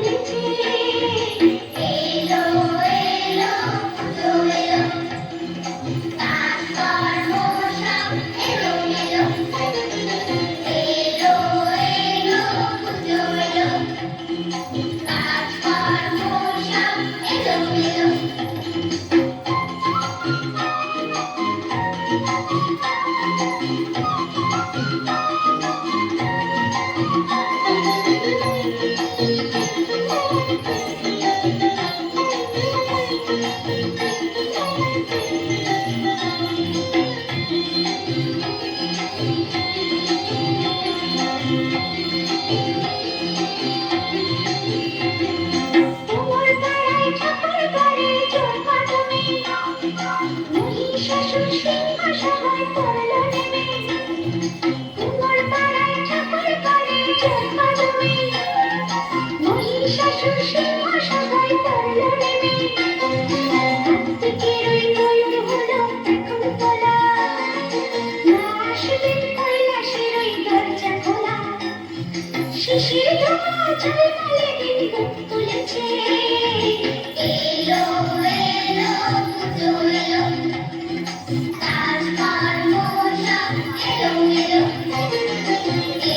তুলেছে। এলো এলো পুজো এলো, কাজকর্ম সব এলোমেলো। এলো এলো পুজো এলো, কাজকর্ম সব এলোমেলো। তোমার পাড়ায় ঠাকুর করে জোর কদমে, মহিষাসুর সিংহ সভায় পড়ল নেমে। তোমার পাড়ায় ঠাকুর করে জোর কদমে, মহিষাসুর সিংহ সভায় পড়ল নেমে। কার্তিকের ওই ময়ূর হলো এখন তোলা, মা আসবেন কৈলাসের ওই দরজা খোলা। শিশির ধোঁয়া ঝলমলে দিন মুখ তুলেছে। এলো এলো পুজো এলো, কাজকর্ম সব এলোমেলো।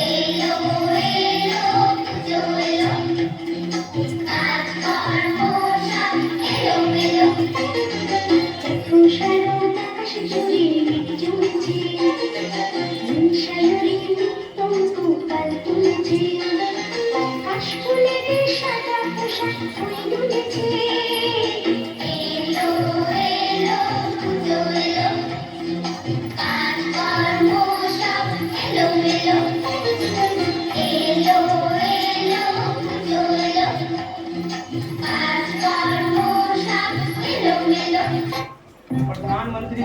এলো এলো পুজো এলো, কাজকর্ম সব এলোমেলো। দেখো শারদ আকাশ জুড়ে মেঘ জমেছে, সায়রী উত্তম গোপাল তুলেছে। কাশফুলের সাদা পোশাক ফুল তুলেছে। এলো এলো পুজো এলো, কাজকর্ম সব এলোমেলো। এলো এলো পুজো এলো, কাজকর্ম সব এলোমেলো। प्रधानमंत्री